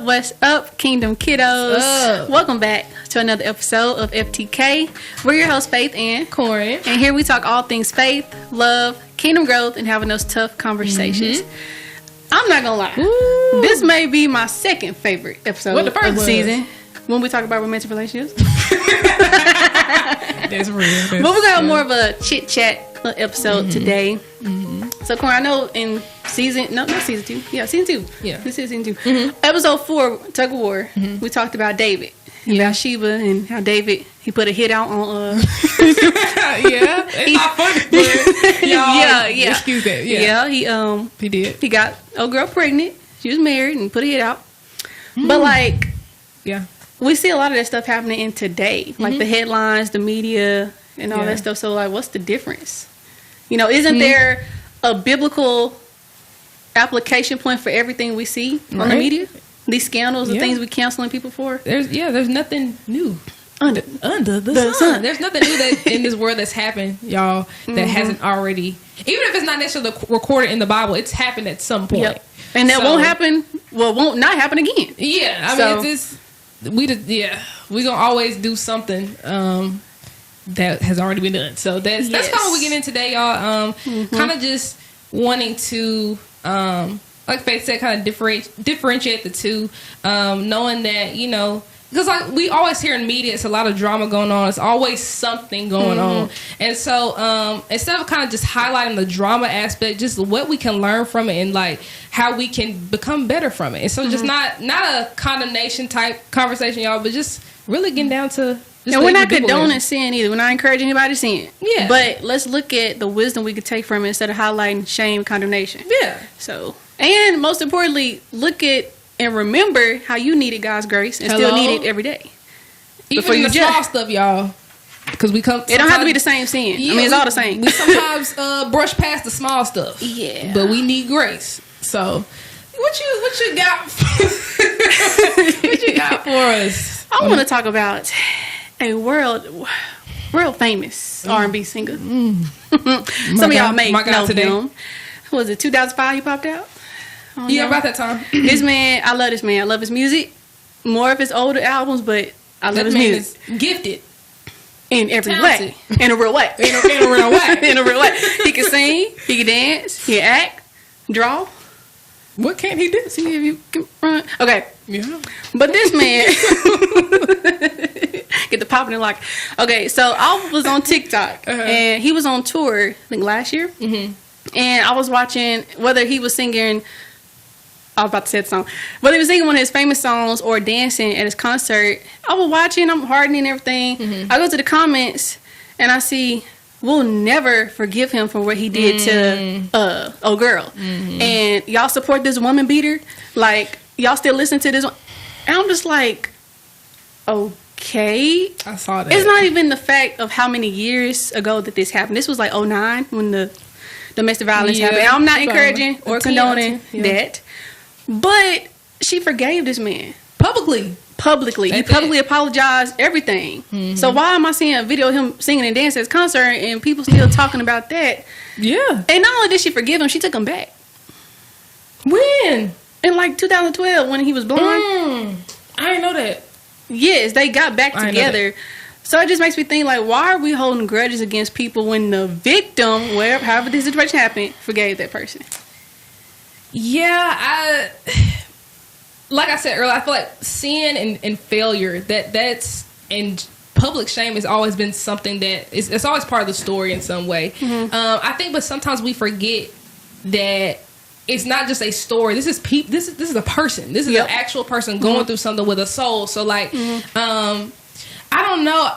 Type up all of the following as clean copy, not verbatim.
What's up, Kingdom Kiddos? Welcome back to another episode of FTK. We're your hosts, Faith and Corin. And here we talk all things faith, love, kingdom growth, and having those tough conversations. I'm not gonna lie. Ooh. This may be my second favorite episode of the season when we talk about romantic relationships. That's real. But we're gonna have more of a chit chat episode today. So, Corin, I know in season 2. Yeah, season 2. Yeah, this is season 2. Episode 4, Tug of War, we talked about David. About Sheba and how David, he put a hit out on yeah, it's not funny, but y'all excuse that. Yeah, he did. He got a girl pregnant. She was married and put a hit out. But like, we see a lot of that stuff happening in today, like the headlines, the media, and all that stuff. So like, what's the difference? You know, isn't there a biblical application point for everything we see on the media? These scandals and things we canceling people for? There's nothing new under the sun. There's nothing new that in this world that's happened, y'all, that hasn't already, even if it's not necessarily recorded in the Bible, it's happened at some point. And that won't happen, won't not happen again. Yeah, I mean, it's just, we gonna always do something that has already been done. So that's kind of what we get in today, y'all. Kind of just wanting to, like Faith said, kind of differentiate the two, knowing that, you know, because like we always hear in media, it's a lot of drama going on. It's always something going on. And so instead of kind of just highlighting the drama aspect, just what we can learn from it and like how we can become better from it. And so just not a condemnation type conversation, y'all, but just really getting down to... And we're not condoning sin either. We're not encouraging anybody to sin. Yeah. But let's look at the wisdom we could take from it instead of highlighting shame, condemnation. Yeah. So, and most importantly, look at and remember how you needed God's grace and still need it every day. Even in the small stuff, y'all. Because we come... It don't have to be the same sin. Yeah, I mean, it's all the same. We sometimes brush past the small stuff. Yeah. But we need grace. So, what you got? What you got for us? I want to talk about a world famous R&B singer. Some of y'all may know him. Was it 2005 he popped out? About that time. This man, I love this man. I love his music. More of his older albums, but I love his music. Is gifted. In every way. In a real way. In a real way. In a real way. He can sing. He can dance. He can act. Draw. What can't he do? See if you can run. Okay. Yeah. But this man... Get the popping and like... Okay, so I was on TikTok. And he was on tour, I think last year. And I was watching whether he was singing... I was about to say the song. Whether he was singing one of his famous songs or dancing at his concert, I was watching, I'm hardening everything. I go to the comments and I see, we'll never forgive him for what he did to Oh Girl. And y'all support this woman beater? Like, y'all still listen to this one? And I'm just like, okay. I saw that. It's not even the fact of how many years ago that this happened. This was like 2009 when the domestic violence happened. I'm not encouraging or condoning that. But she forgave this man. Publicly. He publicly apologized, everything. So why am I seeing a video of him singing and dancing at his concert and people still talking about that? Yeah. And not only did she forgive him, she took him back. When? In like 2012 when he was blonde. I didn't know that. Yes, they got back together. So it just makes me think, like, why are we holding grudges against people when the victim, however this situation happened, forgave that person? Yeah, like I said earlier, I feel like sin and failure, that's and public shame has always been something that it's always part of the story in some way. I think, but sometimes we forget that it's not just a story. This is this is a person. This is an actual person going through something with a soul. So like, I don't know,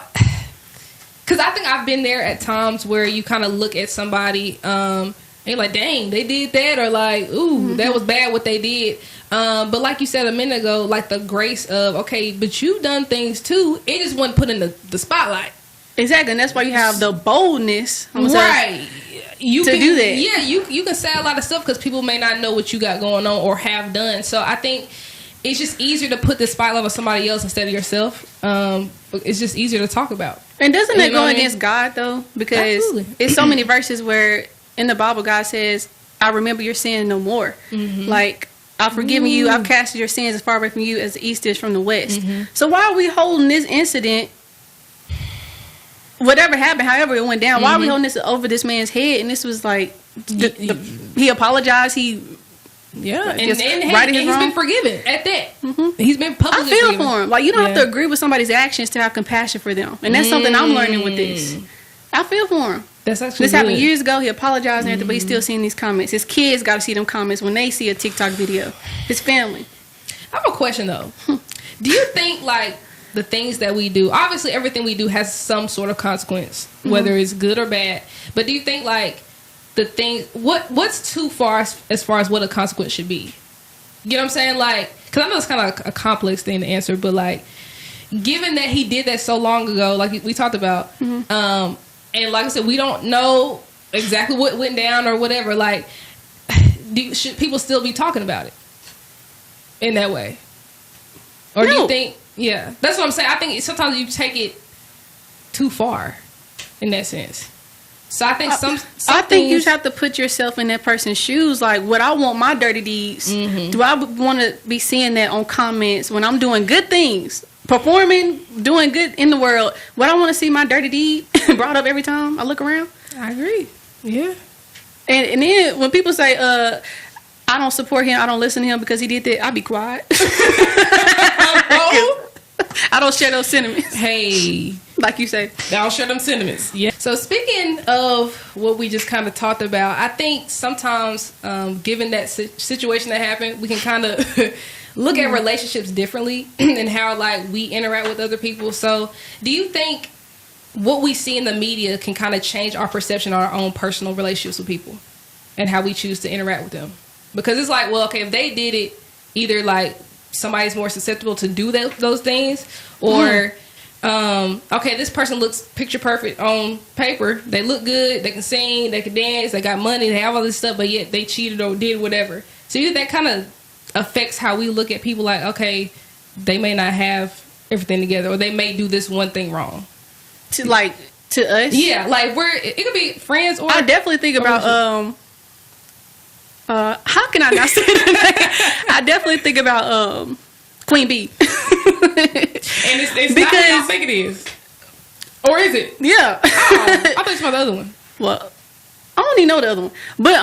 because I think I've been there at times where you kind of look at somebody and you're like, dang, they did that, or like, ooh, that was bad what they did. But like you said a minute ago, like the grace of, okay, but you've done things too. It just wasn't put in the spotlight. Exactly, and that's why you have the boldness, right? You can do that. Yeah, you can say a lot of stuff because people may not know what you got going on or have done. So I think it's just easier to put the spotlight on somebody else instead of yourself. It's just easier to talk about. And doesn't it go against God though? Because it's so many verses where in the Bible God says, "I remember your sin no more." Like, I've forgiven you. I've casted your sins as far away from you as the east is from the west. So why are we holding this incident? Whatever happened, however it went down, why are we holding this over this man's head? And this was like, he apologized. He's been forgiven at that. He's been publicly I feel forgiven. for him. Like, you don't have to agree with somebody's actions to have compassion for them. And that's something I'm learning with this. I feel for him. That's actually this happened years ago. He apologized and everything, but he's still seeing these comments. His kids got to see them comments when they see a TikTok video. His family. I have a question though. Do you think like the things that we do, obviously everything we do has some sort of consequence, whether it's good or bad, but do you think like the thing, what's too far as far as what a consequence should be? You know what I'm saying? Like, because I know it's kind of a complex thing to answer, but like, given that he did that so long ago, like we talked about, and like I said, we don't know exactly what went down or whatever, like, should people still be talking about it in that way? Or do you think, that's what I'm saying. I think sometimes you take it too far in that sense. So I think I think you have to put yourself in that person's shoes. Like, would I want my dirty deeds? Do I want to be seeing that on comments when I'm doing good things, performing, doing good in the world? Would I want to see my dirty deed brought up every time I look around? I agree. Yeah. And then when people say, I don't support him, I don't listen to him because he did that, I'll be quiet. I don't share those sentiments. Hey. Like you say. I don't share them sentiments. Yeah. So speaking of what we just kind of talked about, I think sometimes, given that situation that happened, we can kind of look at relationships differently and how like we interact with other people. So do you think what we see in the media can kind of change our perception of our own personal relationships with people and how we choose to interact with them? Because it's like, well, okay, if they did it, either like somebody's more susceptible to do those things, or okay, this person looks picture perfect on paper. They look good, they can sing, they can dance, they got money, they have all this stuff, but yet they cheated or did whatever. So that kind of affects how we look at people. Like, okay, they may not have everything together, or they may do this one thing wrong. To us, yeah, like it could be friends. Or I definitely think about how can I not say that? I definitely think about Queen Bee. And it's not what y'all think it is. Or is it? Yeah. I thought you about the other one. Well, I don't even know the other one. But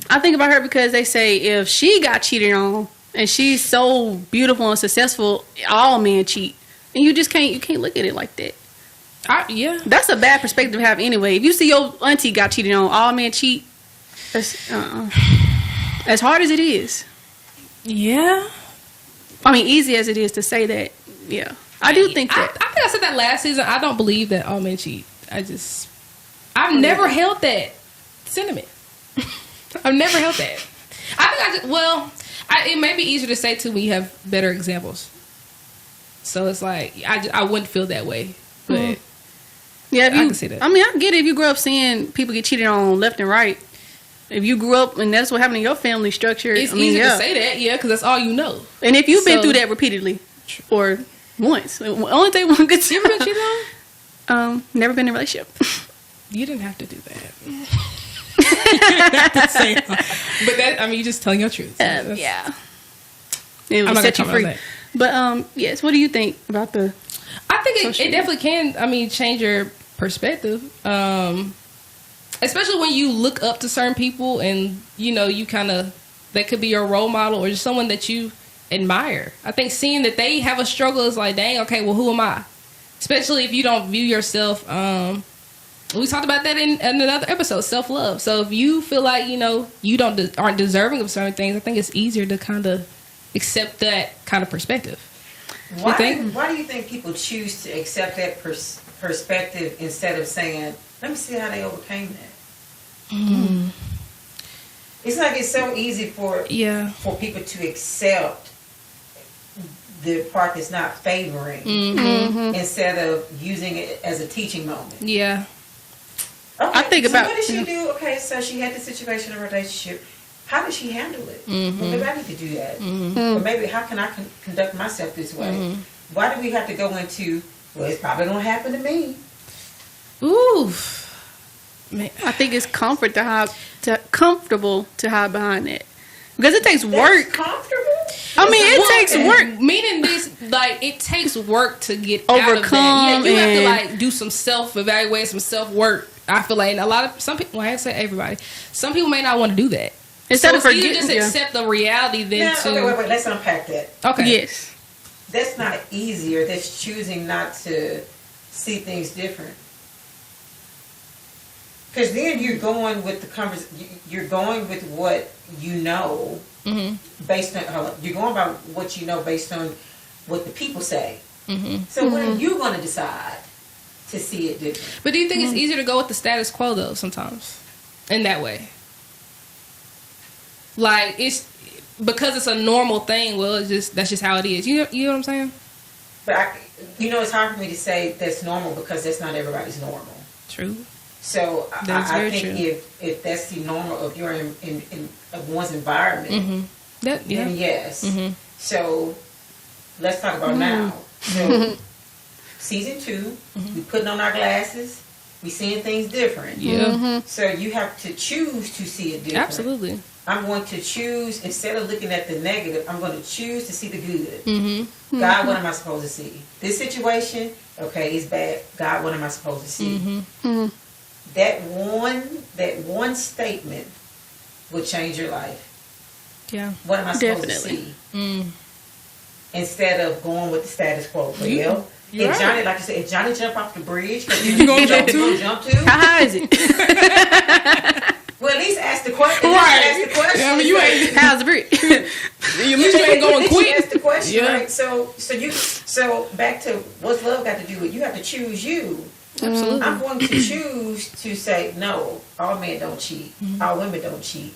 I think about her because they say if she got cheated on and she's so beautiful and successful, all men cheat. And you can't look at it like that. Yeah. That's a bad perspective to have anyway. If you see your auntie got cheated on, all men cheat, that's, as hard as it is. Yeah. I mean, easy as it is to say that, yeah. I do think that. I think I said that last season. I don't believe that all men cheat. I've never held that sentiment. I've never held that. I think it may be easier to say too when you have better examples. So it's like, I wouldn't feel that way. But yeah, I can see that. I mean, I get it if you grew up seeing people get cheated on left and right. If you grew up and that's what happened in your family structure, it's easy to say that, because that's all you know. And if you've been through that repeatedly or once, only thing one good. You ever been cheated on? Never been in a relationship. You didn't have to do that. You didn't have to say that. But that, I mean, you're just telling your truth. So yeah. It will set you free. But yes, what do you think about the? I think it definitely can. I mean, change your perspective. Especially when you look up to certain people and, you kind of that could be your role model or just someone that you admire. I think seeing that they have a struggle is like, dang, okay, well, who am I? Especially if you don't view yourself. We talked about that in another episode, self-love. So if you feel like, you aren't deserving of certain things, I think it's easier to kind of accept that kind of perspective. Why do you think people choose to accept that perspective instead of saying, let me see how they overcame that? Mm. It's like it's so easy for people to accept the part that's not favoring instead of using it as a teaching moment. Yeah. Okay, I think what did she do? Okay, so she had the situation in a relationship. How did she handle it? Well, maybe I need to do that. Or maybe how can I conduct myself this way? Why do we have to go into, well, it's probably going to happen to me? Ooh. Man, I think it's comfortable to hide behind it. Because it takes work. Comfortable? I mean, it takes work. Meaning this, like, it takes work to get overcome. Out of that. Yeah, you have to, like, do some self-evaluation, some self-work. I feel like some people, well, I say everybody, some people may not want to do that. Instead of forgetting, just accept the reality than to. Okay, wait, let's unpack that. Okay. Yes. That's not easier. That's choosing not to see things different. Because then you're going with you're going with what you know based on, you're going by what you know based on what the people say. So when are you going to decide to see it different? But do you think it's easier to go with the status quo though sometimes? In that way? Like, it's because it's a normal thing, well, that's just how it is. You know what I'm saying? But it's hard for me to say that's normal because that's not everybody's normal. True. So I think if that's the normal of your of one's environment, then yes. So let's talk about now. So season 2, we putting on our glasses, we seeing things different. Yeah. So you have to choose to see it different. Absolutely. I'm going to choose, instead of looking at the negative, I'm going to choose to see the good. God, what am I supposed to see? This situation, okay, is bad. God, what am I supposed to see? That one statement will change your life. Yeah. What am I supposed to see? Instead of going with the status quo. Well, if Johnny, like you said, if Johnny jump off the bridge, you gonna jump to? How high is it? Well, at least ask the question. Right. Ask the question. Yeah, I mean, you ain't. How's the bridge? You ain't going quick. Ask the question, Yeah. right? So back to what's love got to do with? You have to choose you. Absolutely. I'm going to choose to say no. All men don't cheat. All women don't cheat.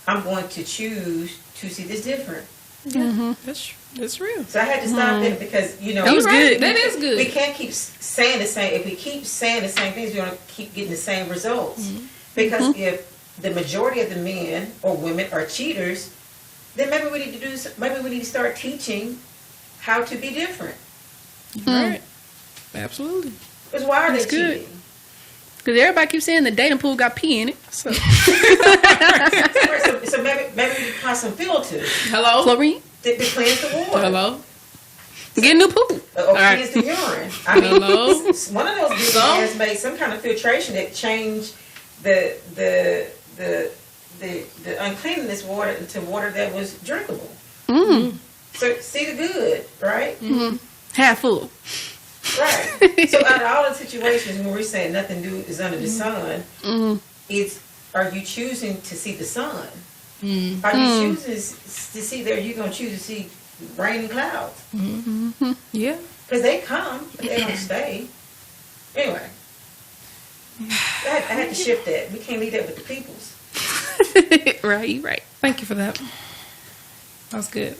I'm going to choose to see this different. Yeah, that's real. So I had to stop that because that was good. That is good. We can't keep saying the same. If we keep saying the same things, we're going to keep getting the same results. Because if the majority of the men or women are cheaters, then maybe we need to start teaching how to be different. Right. Absolutely. Because why are they good. cheating? Because everybody keeps saying the dating pool got pee in it. So, so maybe we need to apply some filters. Hello? chlorine, To cleanse the water. Hello? get a new pool. Or cleanse the urine. I mean, Hello? one of those people has made some kind of filtration that changed the uncleanness water into water that was drinkable. So see the good, right? Half full. Right. So out of all the situations when we're saying nothing new is under the sun, it's, are you choosing to see the sun? Are you choosing to see there? You're going to choose to see rain and clouds. Yeah. Because they come, but they don't stay. Anyway. I had to shift that. We can't leave that with the peoples. Right. Thank you for that. That was good.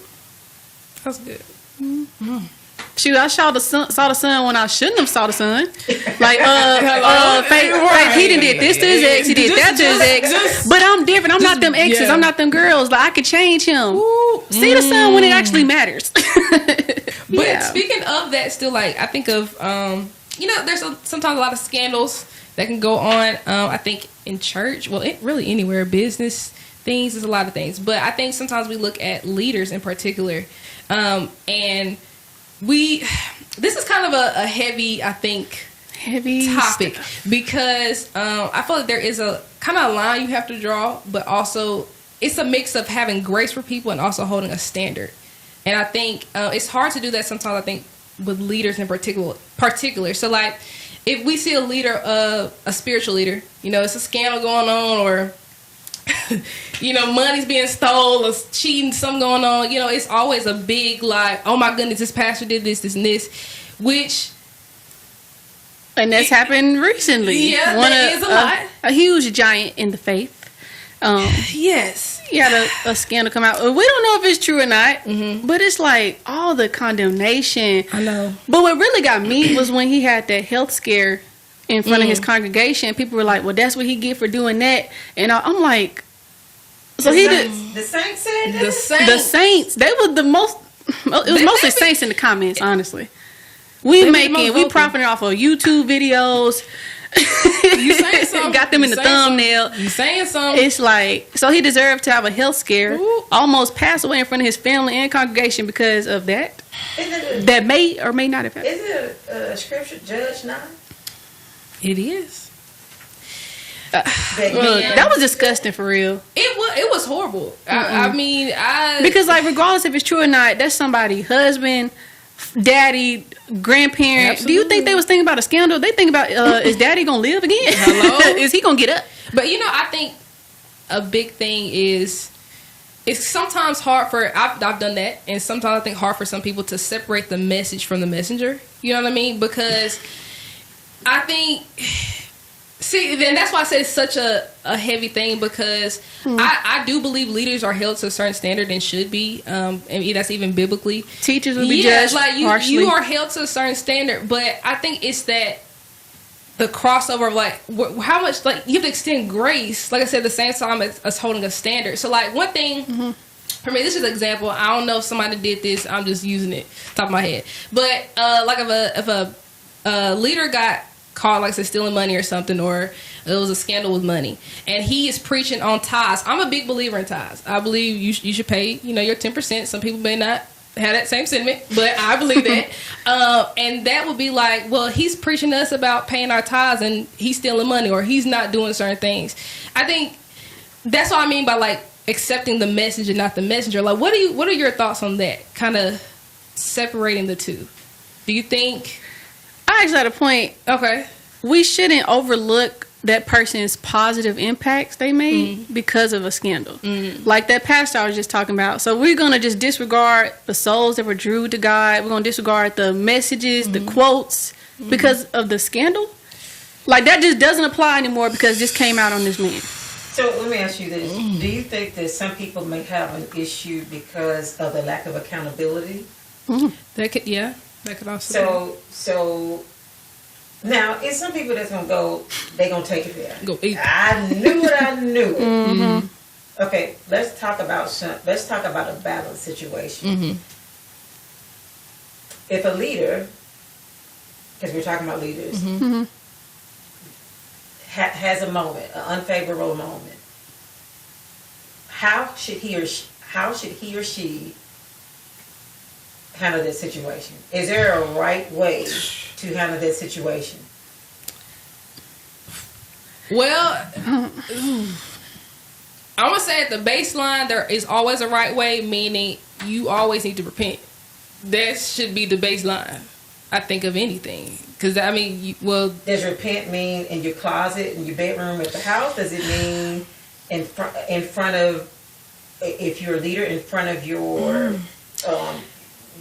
Shoot, I saw the sun when I shouldn't have saw the sun. Like, he did this to his ex, he did that to his ex. But I'm different. I'm not them exes. Yeah. I'm not them girls. Like, I could change him. See the sun when it actually matters. But speaking of that, still, like, I think of, there's sometimes a lot of scandals that can go on. I think in church, well, really anywhere, business things, there's a lot of things. But I think sometimes we look at leaders in particular, and this is kind of a heavy, I think, topic stuff. Because I feel like there is a kind of a line you have to draw, but also it's a mix of having grace for people and also holding a standard. And I think it's hard to do that sometimes, I think, with leaders in particular. So, like, if we see a leader, a spiritual leader, you know, it's a scandal going on, or, you know, money's being stolen, or cheating, something going on, you know, it's always a big, like, oh my goodness, this pastor did this, this, and this, which... And that's happened recently. Yeah, that is a lot. A huge giant in the faith. Yes. He had a scandal come out. We don't know if it's true or not, but it's like all the condemnation. I know. But what really got me was when he had that health scare in front of his congregation. People were like, well, that's what he get for doing that. And I'm like, so the saints said that? The saints. They were the most, it was mostly saints in the comments, honestly. We profiting off of YouTube videos. You saying something? Got them in the thumbnail. You saying something? It's like, so he deserved to have a health scare. Ooh. Almost passed away in front of his family and congregation because of that. That may or may not have happened. Is it a scripture, Judge 9? It is. That was disgusting for real. It was horrible. I mean, because like regardless if it's true or not, that's somebody's husband, daddy, grandparent. Absolutely. Do you think they was thinking about a scandal? They think about is daddy gonna live again? Hello? Is he gonna get up? But you know, I think a big thing is it's sometimes hard for I've done that, and sometimes I think hard for some people to separate the message from the messenger. You know what I mean? Because I think then that's why I said it's such a heavy thing, because I do believe leaders are held to a certain standard and should be, and that's even biblically. Teachers will be judged harshly. You are held to a certain standard, but I think it's that the crossover of like how much, like, you have to extend grace, like I said, at the same time as holding a standard. So like one thing for me, this is an example. I don't know if somebody did this. I'm just using it top of my head, but like if a leader got caught, like, say, stealing money or something, or it was a scandal with money, and he is preaching on tithes. I'm a big believer in tithes. I believe you should pay, you know, your 10%. Some people may not have that same sentiment, but I believe that. And that would be like, well, he's preaching to us about paying our tithes, and he's stealing money, or he's not doing certain things. I think that's what I mean by like accepting the message and not the messenger. Like, what are your thoughts on that? Kind of separating the two. Do you think? I actually had a point. Okay. We shouldn't overlook that person's positive impacts they made because of a scandal. Like that pastor I was just talking about. So we're going to just disregard the souls that were drew to God. We're going to disregard the messages, the quotes, because of the scandal. Like that just doesn't apply anymore because this came out on this man. So let me ask you this. Do you think that some people may have an issue because of the lack of accountability? That could also be. So now, it's some people that's going to go, they're going to take it there. Go eat. I knew it, I knew it. Okay, let's talk about a balanced situation. If a leader, because we're talking about leaders, has a moment, an unfavorable moment, how should he or she handle that situation? Is there a right way to handle that situation? Well, I'm gonna say at the baseline there is always a right way, meaning you always need to repent. That should be the baseline, I think, of anything. Because I mean, does repent mean in your closet, in your bedroom, at the house? Does it mean in front of, if you're a leader, in front of your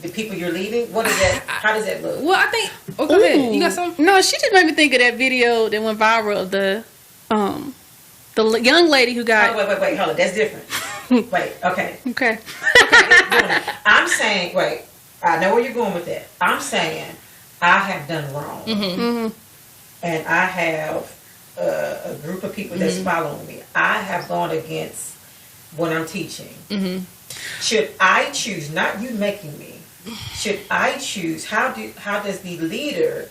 the people you're leaving? What is that? How does that look? Well, I think. Oh, go ahead. You got something? No, she just made me think of that video that went viral of the young lady who got. Oh, wait, hold on. That's different. Wait, okay. Okay. I'm saying, wait. I know where you're going with that. I'm saying I have done wrong, and I have a group of people that's following me. I have gone against what I'm teaching. Should I choose? Not you making me. Should I choose? How should the leader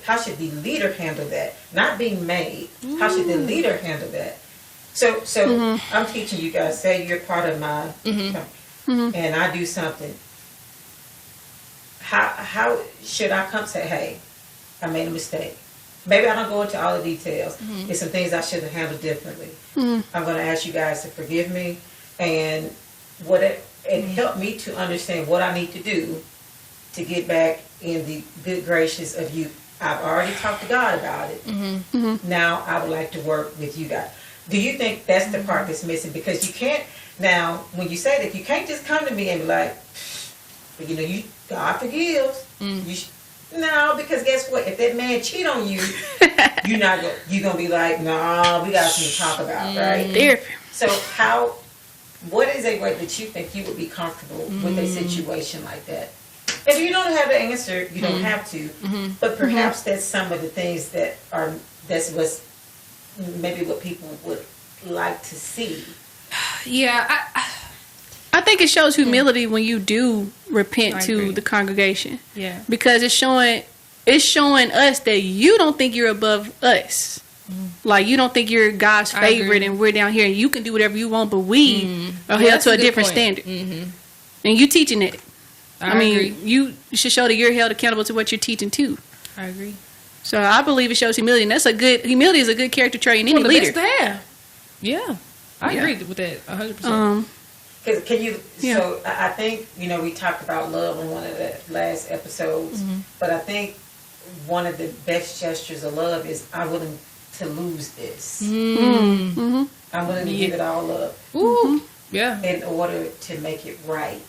handle that? Not being made. How should the leader handle that? So I'm teaching you guys. Say you're part of my, and I do something. How should I come say, hey, I made a mistake? Maybe I don't go into all the details. There's some things I should have handled differently. I'm going to ask you guys to forgive me. And what it helped me to understand what I need to do to get back in the good graces of you. I've already talked to God about it. Now I would like to work with you guys. Do you think that's the part that's missing? Because you can't, now when you say that, you can't just come to me and be like, you know, God forgives. No, because guess what? If that man cheat on you, you're gonna be like, nah, we got something to talk about, right? So what is a way that you think you would be comfortable with a situation like that? If you don't have the answer, you don't have to. But perhaps that's some of the things that's what's maybe what people would like to see. Yeah, I think it shows humility when you do repent to the congregation. Yeah, because it's showing us that you don't think you're above us. Like, you don't think you're God's favorite and we're down here and you can do whatever you want, but we are held to a different standard. And you teaching it. I mean, agree. You should show that you're held accountable to what you're teaching too. I agree. So I believe it shows humility, and humility is a good character trait in any leader. Yeah, I agree with that 100%. Can you? So I think we talked about love in one of the last episodes, but I think one of the best gestures of love is I'm willing to lose this. I'm willing to give it all up. Yeah. In order to make it right.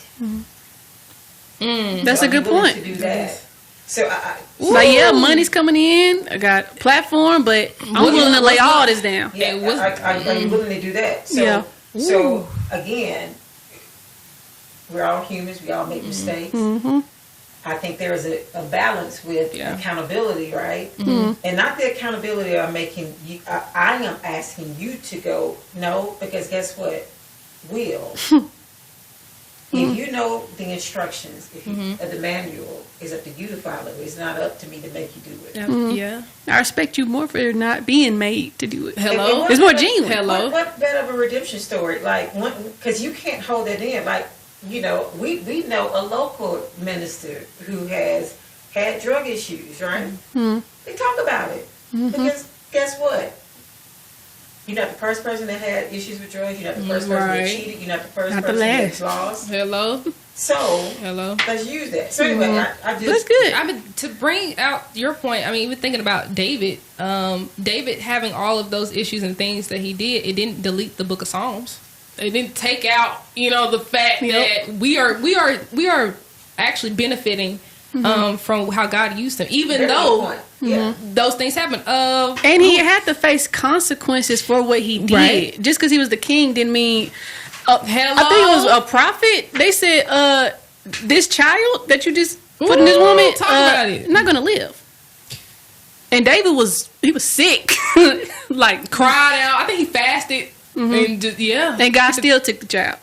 That's a good point. To do that. So money's coming in. I got a platform, but I'm willing to lay all this down. Yeah, are you willing to do that? So, so again, we're all humans. We all make mistakes. I think there is a balance with accountability, right? And not the accountability I'm making. I am asking you to go no, because guess what? If you know the instructions, the manual, is up to you to follow. It's not up to me to make you do it. Yeah. I respect you more for not being made to do it. Hello? It's more genuine. Hello? What better of a redemption story? Like, because you can't hold that in. Like, we know a local minister who has had drug issues, right? They talk about it. Because guess what? You're not the first person that had issues with drugs. You're not the first person that cheated. You're not the first person that lost. Hello. So, let's use that. So anyway, that's good. I mean, to bring out your point, I mean, even thinking about David, David having all of those issues and things that he did, it didn't delete the book of Psalms. It didn't take out, the fact that we are actually benefiting from how God used him, even though those things happen. And he had to face consequences for what he did. Right. Just because he was the king didn't mean. I think it was a prophet. They said, "This child that you just put in this woman, not gonna live." And David was sick, like cried out. I think he fasted, and and God still took the child,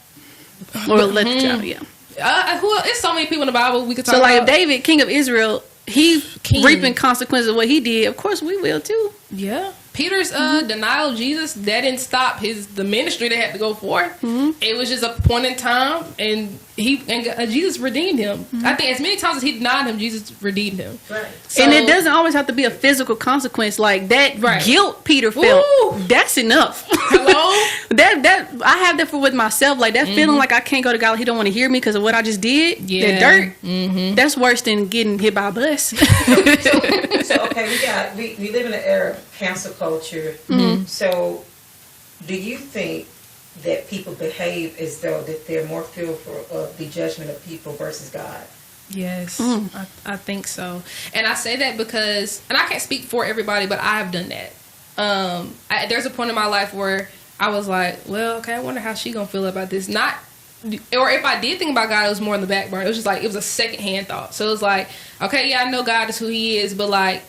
or let the child. Yeah. It's so many people in the Bible we could talk about. So, like, if David, king of Israel, he's reaping consequences of what he did. Of course, we will too. Yeah. Peter's denial of Jesus, that didn't stop the ministry they had to go for. It was just a point in time, and Jesus redeemed him. I think as many times as he denied him, Jesus redeemed him. Right. So, and it doesn't always have to be a physical consequence like that. Guilt Peter felt. That's enough. Hello. that I have that with myself. Like that feeling like I can't go to God. He don't want to hear me because of what I just did. Yeah. The dirt. That's worse than getting hit by a bus. So okay, we live in an era of cancel culture. So, do you think that people behave as though that they're more fearful of the judgment of people versus God? Yes, I think so. And I say that because, and I can't speak for everybody, but I have done that. There's a point in my life where I was like, well, okay, I wonder how she gonna feel about this. Or if I did think about God, it was more in the back burner. It was just like, it was a secondhand thought. So it was like, okay, yeah, I know God is who he is, but like,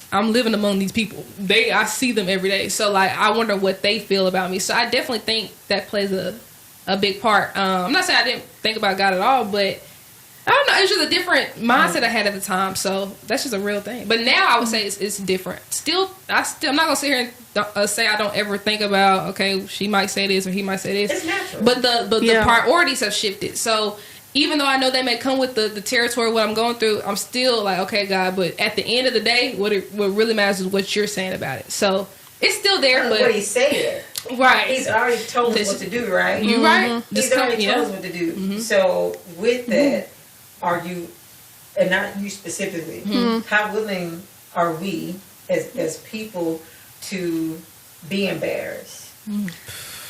I'm living among these people. I see them every day. So like, I wonder what they feel about me. So I definitely think that plays a big part. I'm not saying I didn't think about God at all, but I don't know. It's just a different mindset I had at the time. So that's just a real thing. But now I would say it's different. I'm not gonna sit here and say I don't ever think about, okay, she might say this or he might say this. It's natural. But the priorities have shifted. So even though I know they may come with the territory of what I'm going through, I'm still like, okay, God, but at the end of the day, what really matters is what you're saying about it. So It's still there, but what he said. Right. He's already told us what to do, right? You right. He's already told us what to do. So with that, are you, and not you specifically, how willing are we as people to be embarrassed,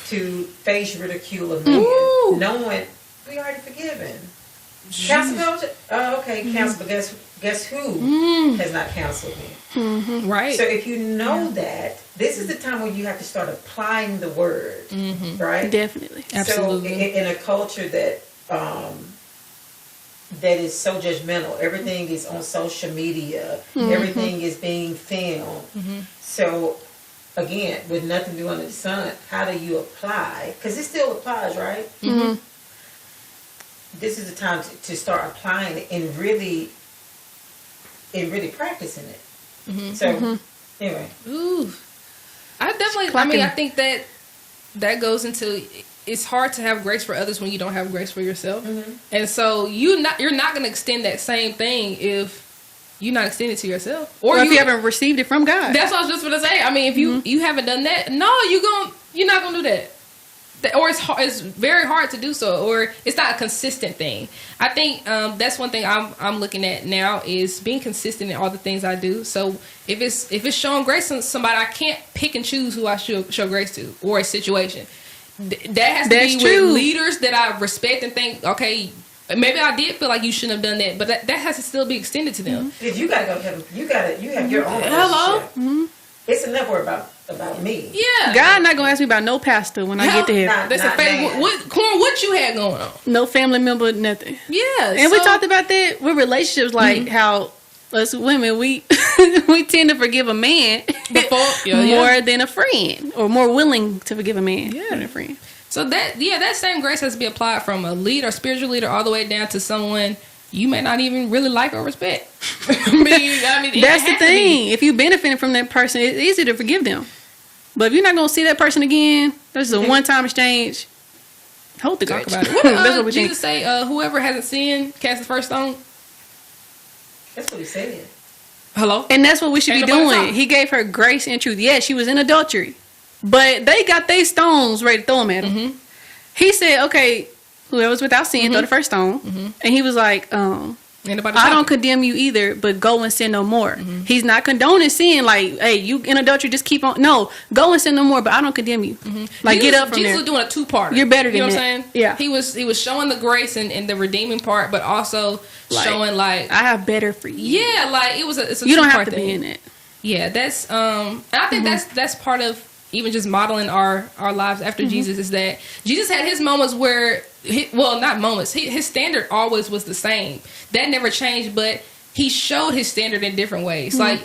to face ridicule of men, knowing we already forgiven? Counsel goes, okay, counsel, but guess who has not counseled me? Right. So if you know that, this is the time when you have to start applying the word, right? Definitely. Absolutely. So in a culture that that is so judgmental, everything is on social media, everything is being filmed. So again, with nothing new under the sun, how do you apply? Because it still applies, right? This is the time to start applying it and really practicing it. So anyway, I definitely. I think that goes into, it's hard to have grace for others when you don't have grace for yourself, and so you're not going to extend that same thing if you're not extending it to yourself, or if you haven't received it from God. That's what I was just going to say. I mean, if you haven't done that, no, you're not going to do that. Or it's very hard to do so, or it's not a consistent thing. I think that's one thing I'm looking at now is being consistent in all the things I do. So if it's showing grace to somebody, I can't pick and choose who I should show grace to, or a situation. That has to be with leaders that I respect and think, okay, maybe I did feel like you shouldn't have done that, but that has to still be extended to them. If you gotta go to heaven, you have your own. Hello. It's enough worry about me. Yeah. God not gonna ask me about no pastor when I get to heaven. That's a fact. What you had going on? No family member, nothing. Yeah. And we talked about that with relationships, like how us women, we tend to forgive a man more than a friend, or more willing to forgive a man than a friend. So that same grace has to be applied from a leader, spiritual leader, all the way down to someone you may not even really like or respect. I mean, that's the thing. If you're benefiting from that person, it's easy to forgive them. But if you're not going to see that person again, this is a one-time exchange. Hold the grudge. Talk about it. What did Jesus say? Whoever hasn't sinned, cast the first stone. That's what he said. Hello? And that's what we should be doing. He gave her grace and truth. Yes, she was in adultery. But they got their stones ready to throw them at him. He said, okay, whoever was without sin, throw the first stone. And he was like, I don't condemn you either, but go and sin no more. He's not condoning sin, like, hey, you in adultery, just keep on. No, go and sin no more, but I don't condemn you. Like, get up from there. Jesus was doing a two-parter. You're better than you know that. What I'm saying? Yeah. He was showing the grace and the redeeming part, but also showing, like, I have better for you. Yeah, like, it's a you don't have to thing. be in it. Yeah, that's, and I think that's part of even just modeling our lives after Jesus, is that Jesus had his moments where, not moments, his standard always was the same. That never changed, but he showed his standard in different ways. Like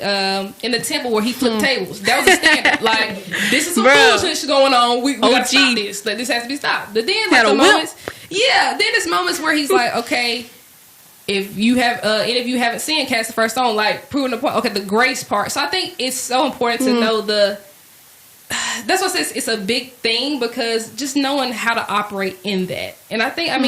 in the temple where he flipped tables. That was the standard. Like, this is some foolishness going on. We gotta stop this. Like, this has to be stopped. But then, like, then there's moments where he's like, okay, if you have any of you haven't sinned, cast the first stone, like, proving the point. Okay, the grace part. So I think it's so important to know that's what I say it's a big thing, because just knowing how to operate in that. And I think, I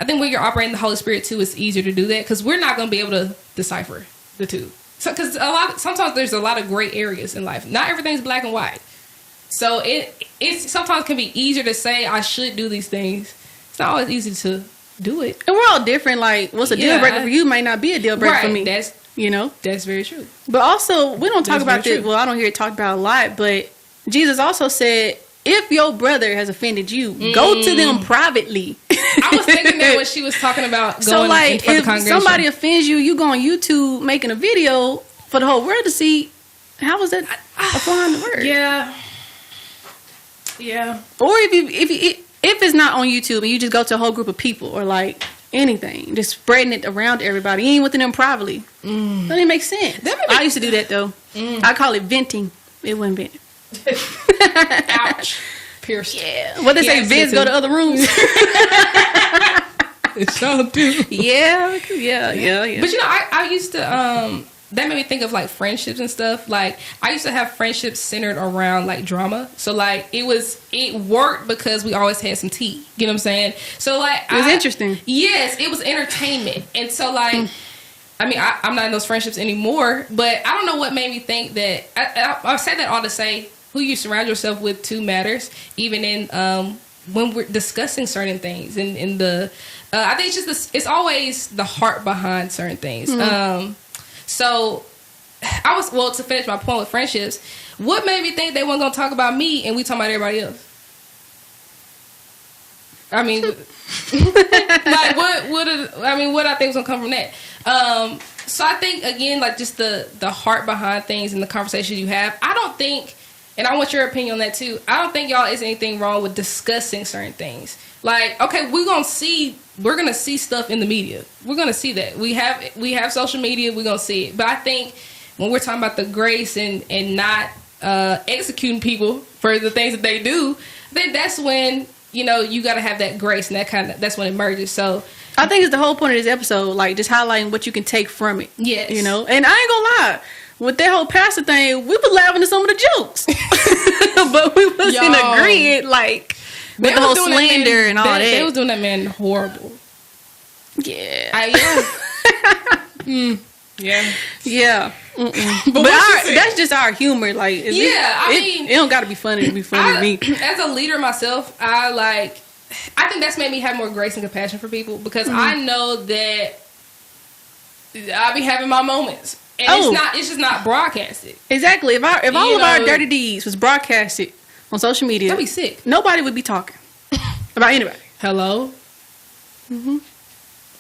think when you're operating the Holy Spirit too, it's easier to do that, because we're not going to be able to decipher the two. So, because sometimes there's a lot of gray areas in life. Not everything's black and white. So it sometimes can be easier to say I should do these things. It's not always easy to do it. And we're all different. Like, what's a deal breaker for you might not be a deal breaker for me. That's very true. But also, we don't talk about this. Well, I don't hear it talked about a lot, but Jesus also said, if your brother has offended you, go to them privately. I was thinking that when she was talking about going in front of the congregation. If somebody offends you, you go on YouTube making a video for the whole world to see. How was that applying the word? Yeah. Or if it's not on YouTube and you just go to a whole group of people, or like anything, just spreading it around to everybody, you ain't with them privately. That didn't make sense. I used to do that though. I call it venting. It wasn't venting. Ouch. Pierced. Yeah. What they say, Vince go to other rooms. It sure do. Yeah. But I used to that made me think of like friendships and stuff. Like, I used to have friendships centered around like drama. So like it worked because we always had some tea. You know what I'm saying? So like it was interesting. Yes, it was entertainment. And so like I'm not in those friendships anymore, but I don't know what made me think that. I say that all to say, who you surround yourself with too matters, even in when we're discussing certain things. And in the I think it's just it's always the heart behind certain things. So to finish my point with friendships, what made me think they weren't gonna talk about me and we talking about everybody else? I mean, like what I think was gonna come from that. So I think again, like just the heart behind things and the conversations you have. I don't think, and I want your opinion on that too. I don't think y'all is anything wrong with discussing certain things. Like, okay, we're gonna see stuff in the media. We're gonna see that. We have social media. We're gonna see it. But I think when we're talking about the grace and not executing people for the things that they do, then that's when, you know, you got to have that grace, and that's when it merges. So I think it's the whole point of this episode, like just highlighting what you can take from it. Yes. You know, and I ain't gonna lie, with that whole pastor thing, we was laughing at some of the jokes, but we wasn't agreeing, like with the whole slander and all that. They was doing that man horrible. Yeah. Yeah. But that's just our humor. Like, it don't got to be funny to be funny to me. As a leader myself, I think that's made me have more grace and compassion for people, because I know that I be having my moments, and it's just not broadcasted. Exactly. If all of our dirty deeds was broadcasted on social media, that'd be sick. Nobody would be talking about anybody. Hello.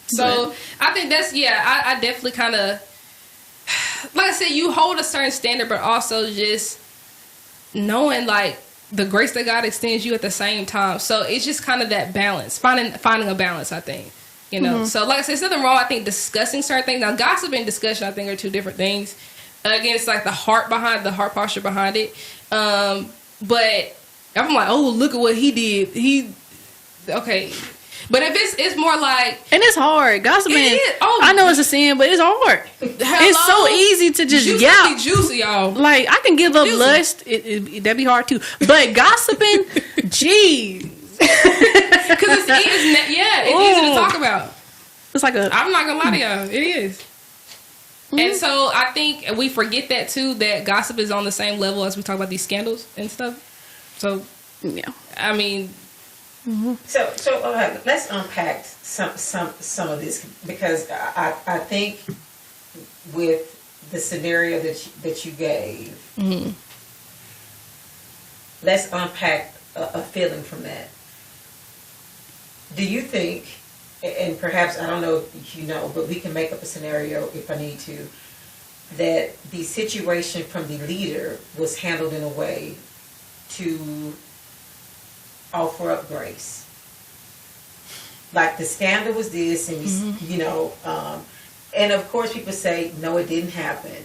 So I think that's I definitely kind of, like I said, you hold a certain standard, but also just knowing like the grace that God extends you at the same time. So it's just kind of that balance, finding a balance, I think, you know. So like I said, there's nothing wrong, I think, discussing certain things. Now, gossip and discussion, I think, are two different things. Again, it's like the heart posture behind it. But I'm like, oh, look at what he did. Okay. But if it's more like, and it's hard, gossiping. I know it's a sin, but it's hard. It's so easy to just yell. Juicy, y'all. Like, I can give up lust. That'd be hard too. But gossiping, jeez, because it's easy to talk about. It's like I'm not gonna lie to y'all, it is. And so I think we forget that too. That gossip is on the same level as we talk about these scandals and stuff. So yeah, I mean. So let's unpack some of this, because I think with the scenario that you gave, let's unpack a feeling from that. Do you think, and perhaps I don't know if you know, but we can make up a scenario if I need to, that the situation from the leader was handled in a way to offer up grace? Like, the scandal was this, and you know, and of course people say no, it didn't happen.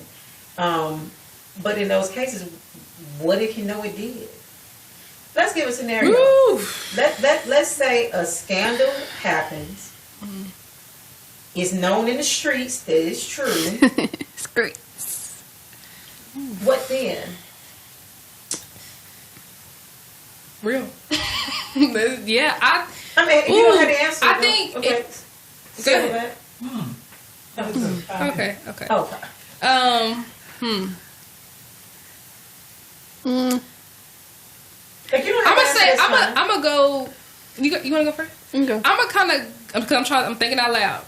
But in those cases, what if you know it did? Let's give a scenario. Let's say a scandal happens. It's known in the streets that it's true. Streets. What then? Real. Yeah, I mean, you don't have the answer. I think. Okay. Go ahead. Okay. Okay. I'm gonna say I'm gonna go. You want to go first? You go. I'm gonna I'm thinking out loud.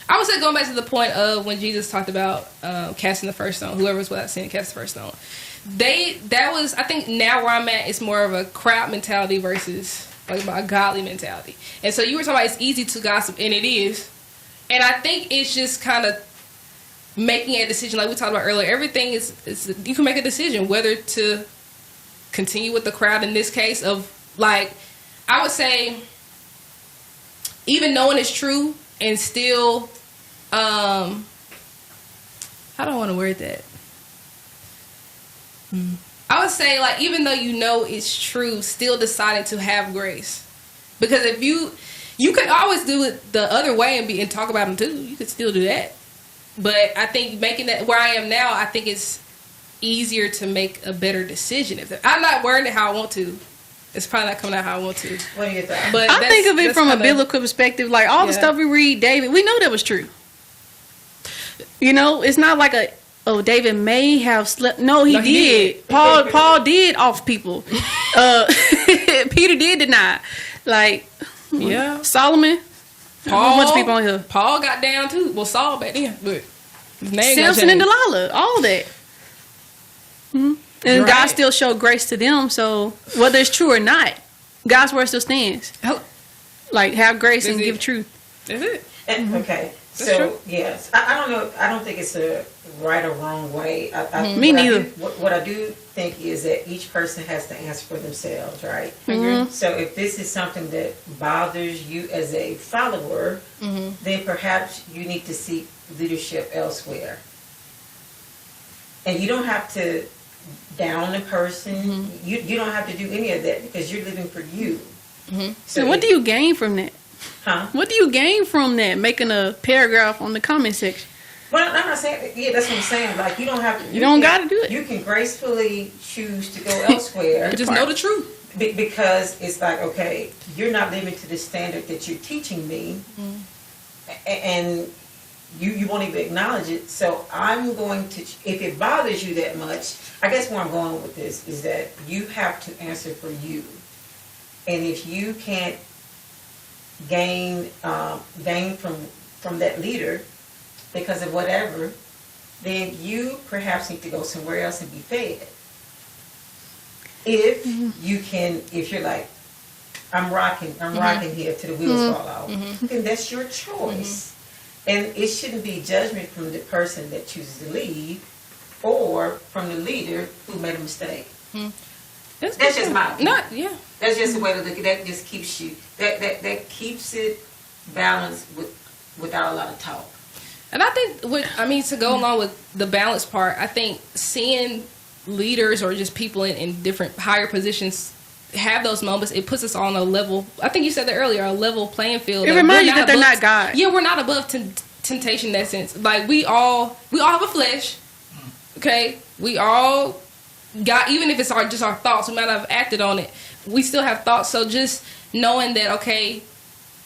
I would say, going back to the point of when Jesus talked about casting the first stone, whoever's without sin, cast the first stone. That was, I think now where I'm at, it's more of a crowd mentality versus like a godly mentality. And so you were talking about it's easy to gossip, and it is. And I think it's just kind of making a decision, like we talked about earlier. Everything is you can make a decision whether to continue with the crowd in this case of, like, I would say, even knowing it's true and still, how do I want to word that? I would say, like, even though you know it's true, still deciding to have grace. Because if you could always do it the other way and talk about them too. You could still do that. But I think making that where I am now, I think it's easier to make a better decision. I'm not wording it how I want to. It's probably not coming out how I want to. What do you think? But I think of it from a biblical perspective. Like, all the stuff we read, David, we know that was true. You know, it's not like David may have slept. No, he did. Paul did off people. Peter did deny. Like, yeah. Solomon. Paul, a bunch of people on here. Paul got down too. Well, Saul back then, but his name Samson and Delilah, all that. Mm-hmm. And right. God still showed grace to them. So whether it's true or not, God's word still stands. Like, have grace and give truth. That's it. Okay. That's so true. Yes, I don't know. I don't think it's a right or wrong way. Me neither. What I do think is that each person has to answer for themselves, right? Mm-hmm. So if this is something that bothers you as a follower, then perhaps you need to seek leadership elsewhere. And you don't have to down the person. You don't have to do any of that because you're living for you. So what do you gain from that? Huh? What do you gain from that? Making a paragraph on the comment section. Well, I'm not saying. Yeah, that's what I'm saying. Like, you don't have to. You don't got to do it. You can gracefully choose to go elsewhere. Just know the truth. Because it's like, okay, you're not living to the standard that you're teaching me, and you won't even acknowledge it. So I'm going to. If it bothers you that much, I guess where I'm going with this is that you have to answer for you, and if you can't gain from that leader because of whatever, then you perhaps need to go somewhere else and be fed. If you can, if you're like, I'm rocking here till the wheels fall off, then that's your choice. And it shouldn't be judgment from the person that chooses to leave or from the leader who made a mistake. That's just my opinion. That's just a way to look at it. That just keeps you that keeps it balanced without a lot of talk. And I think to go along with the balance part, I think seeing leaders or just people in different higher positions have those moments, it puts us on a level. I think you said that earlier, a level playing field. It reminds you that they're not God. Yeah, we're not above temptation in that sense. Like we all have a flesh. Okay, we all got, even if it's just our thoughts, we might not have acted on it. We still have thoughts. So just knowing that, okay,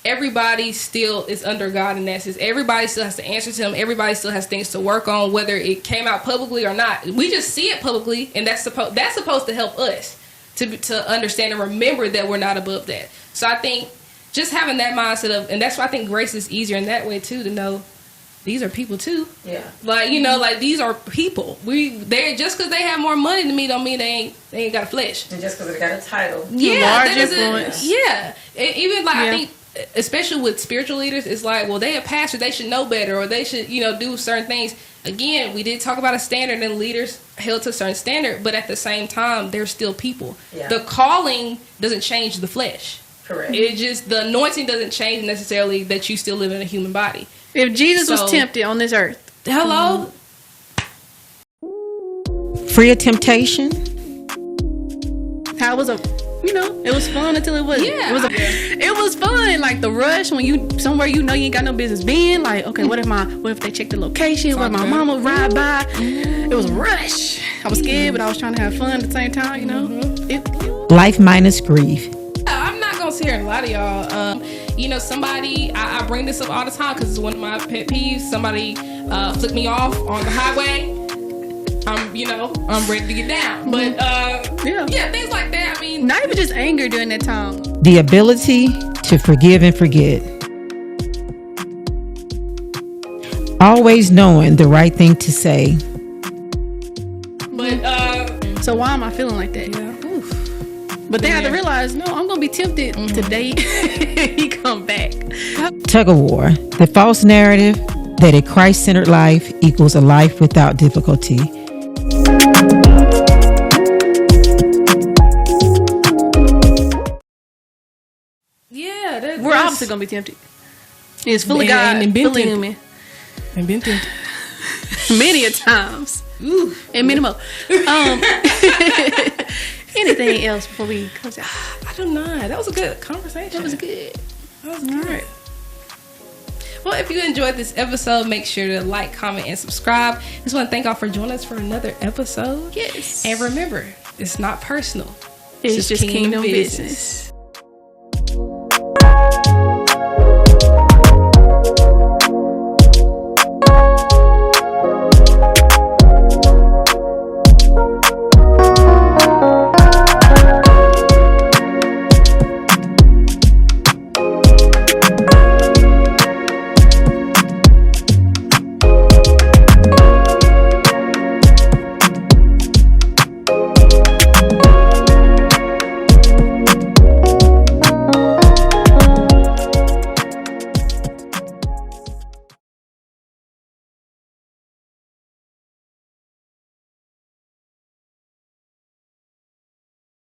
everybody still is under God in that sense. Everybody still has to answer to Him. Everybody still has things to work on, whether it came out publicly or not. We just see it publicly, and that's supposed to help us to understand and remember that we're not above that. So I think just having that mindset of, and that's why I think grace is easier in that way too, to know these are people too. Yeah. Like, like these are people. They're just because they have more money than me don't mean they ain't got a flesh. And just because they got a title. Yeah. Large influence. Yeah. Even like I think, especially with spiritual leaders, it's like, well, they a pastor, they should know better, or they should, do certain things. Again, we did talk about a standard, and leaders held to a certain standard, but at the same time, they're still people. Yeah. The calling doesn't change the flesh. Correct. It just, the anointing doesn't change necessarily that you still live in a human body. If Jesus was tempted on this earth. Hello? Free of temptation. How was it was fun until it wasn't. Yeah. It was fun. Like the rush when you somewhere you ain't got no business being. Like, okay, what if they check the location? What if my mama ride by? It was a rush. I was scared, but I was trying to have fun at the same time, Life minus grief. I'm not gonna sit here and lie to y'all. Somebody, I bring this up all the time because it's one of my pet peeves. Somebody flicked me off on the highway. I'm ready to get down. But things like that. I mean, not even just anger during that time. The ability to forgive and forget. Always knowing the right thing to say. But so why am I feeling like that? Yeah. But they have to realize, no, I'm gonna be tempted today. He come back. Tug of war. The false narrative that a Christ-centered life equals a life without difficulty. Yeah, we're obviously gonna be tempted. It's full of God and fully human. And been tempted many a times. Ooh, and many more. Anything else before we close out? I don't know. That was a good conversation. That was good. All right. Well, if you enjoyed this episode, make sure to like, comment, and subscribe. Just want to thank y'all for joining us for another episode. Yes. And remember, it's not personal. It's just kingdom business.